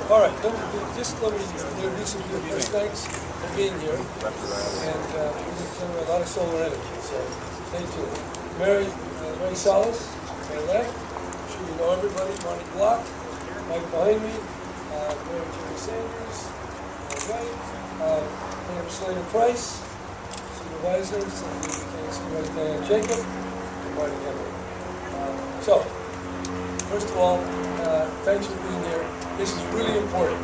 All right, just let me introduce you to first. Thanks for being here. And we generate a lot of solar energy, so stay tuned. Mary Salas, my left. I'm sure you know everybody. Marty Block, Mike behind me. Mary Jerry Sanders, my right. Pam Slater Price, supervisors, and Supervisor Diane Jacob, and Marty Henry. So, first of all, thanks for being here. This is really important.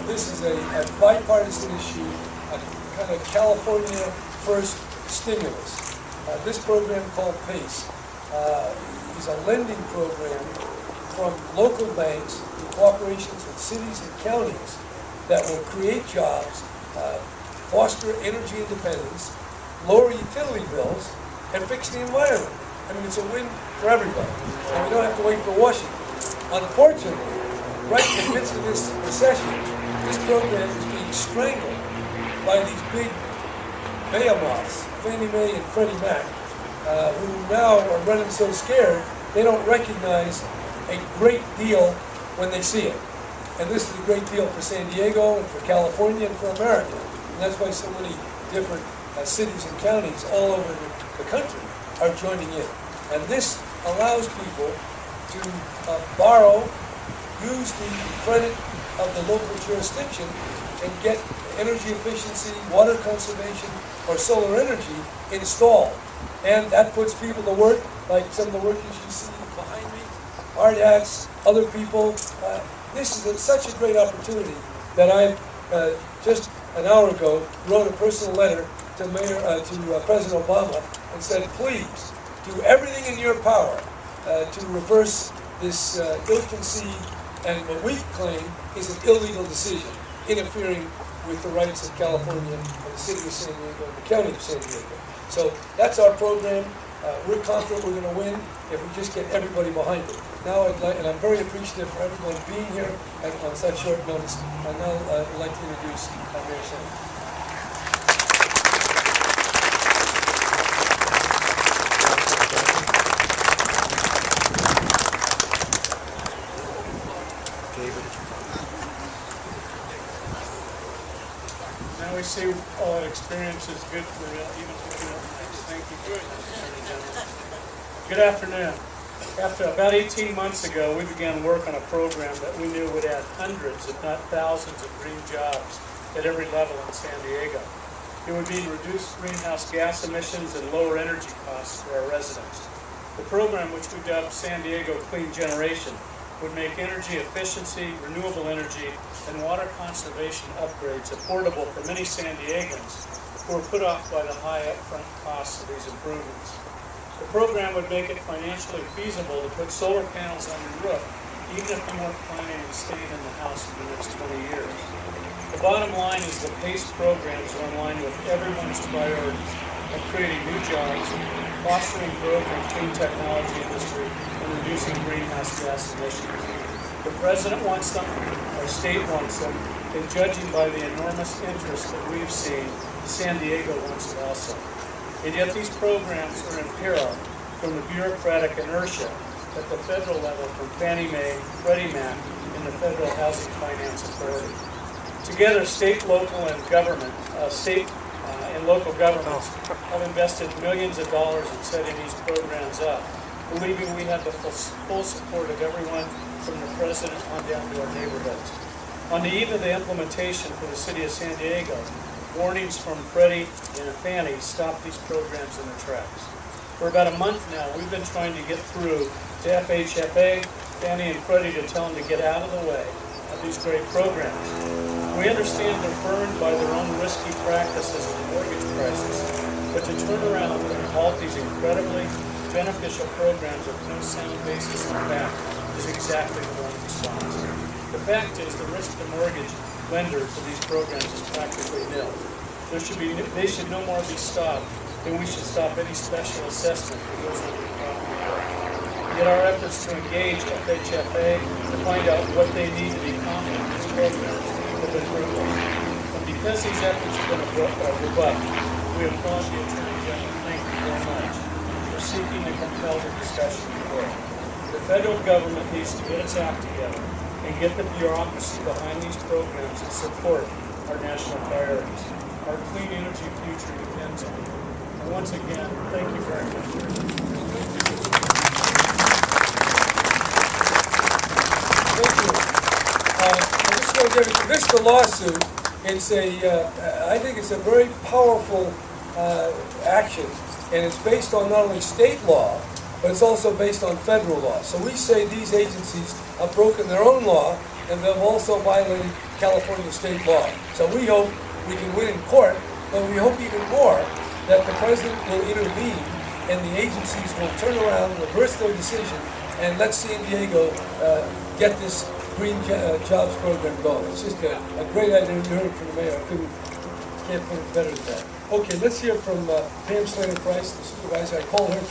This is a bipartisan issue, a kind of California first stimulus. This program called PACE is a lending program from local banks in cooperations with cities and counties that will create jobs, foster energy independence, lower utility bills, and fix the environment. I mean, it's a win for everybody. And we don't have to wait for Washington. Unfortunately, right in the midst of this recession, this program is being strangled by these big behemoths, Fannie Mae and Freddie Mac, who now are running so scared they don't recognize a great deal when they see it. And this is a great deal for San Diego and for California and for America. And that's why so many different cities and counties all over the country are joining in. And this allows people to borrow, use the credit of the local jurisdiction, and get energy efficiency, water conservation, or solar energy installed. And that puts people to work, like some of the workers you see behind me, hard hats, other people. This is such a great opportunity that I just an hour ago wrote a personal letter to President Obama and said, please do everything in your power to reverse this ill-conceived and what we claim is an illegal decision interfering with the rights of California and the city of San Diego and the county of San Diego. So that's our program. We're confident we're going to win if we just get everybody behind it. Now, and I'm very appreciative for everyone being here on such short notice. And now I'd like to introduce Mayor Sanders. Now we see all that experience is good for even for real things. Thank you. Good afternoon. After about 18 months ago, we began work on a program that we knew would add hundreds, if not thousands, of green jobs at every level in San Diego. It would mean reduced greenhouse gas emissions and lower energy costs for our residents. The program, which we dubbed San Diego Clean Generation, would make energy efficiency, renewable energy, and water conservation upgrades affordable for many San Diegans who are put off by the high upfront costs of these improvements. The program would make it financially feasible to put solar panels on your roof, even if you weren't planning on staying in the house for the next 20 years. The bottom line is the PACE programs are in line with everyone's priorities of creating new jobs, fostering growth in clean technology industry, and reducing greenhouse gas emissions. The President wants them, our state wants them, and judging by the enormous interest that we've seen, San Diego wants it also. And yet these programs are in peril from the bureaucratic inertia at the federal level from Fannie Mae, Freddie Mac, and the Federal Housing Finance Authority. Together, state, local, and government, and local governments have invested millions of dollars in setting these programs up, believing we have the full support of everyone from the President on down to our neighborhoods. On the eve of the implementation for the city of San Diego, warnings from Freddie and Fannie stopped these programs in their tracks. For about a month now, we've been trying to get through to FHFA, Fannie, and Freddie to tell them to get out of the way of these great programs. We understand they're burned by their own risky practices in the mortgage crisis, but to turn around and halt these incredibly beneficial programs with no sound basis in fact is exactly the wrong response. The fact is the risk to mortgage lenders of these programs is practically nil. They should no more be stopped than we should stop any special assessment that goes on the property. Yet our efforts to engage FHFA to find out what they need to be confident in these programs have been fruitless. And because these efforts have been rebuffed, we applaud the Attorney General. Thank you very much for seeking to compel the discussion before. The federal government needs to get its act together and get the bureaucracy behind these programs that support our national priorities. Our clean energy future depends on it. And once again, thank you very much. Thank you. I just want to give you, this is the lawsuit. It's I think it's a very powerful action, and it's based on not only state law, but it's also based on federal law. So we say these agencies have broken their own law, and they've also violated California state law. So we hope we can win in court, but we hope even more that the president will intervene and the agencies will turn around, reverse their decision, and let San Diego get this green jobs program going. It's just a great idea. You heard it from the mayor. Can't put it better than that. Okay, let's hear from Pam Slater-Price, the supervisor. I called her first.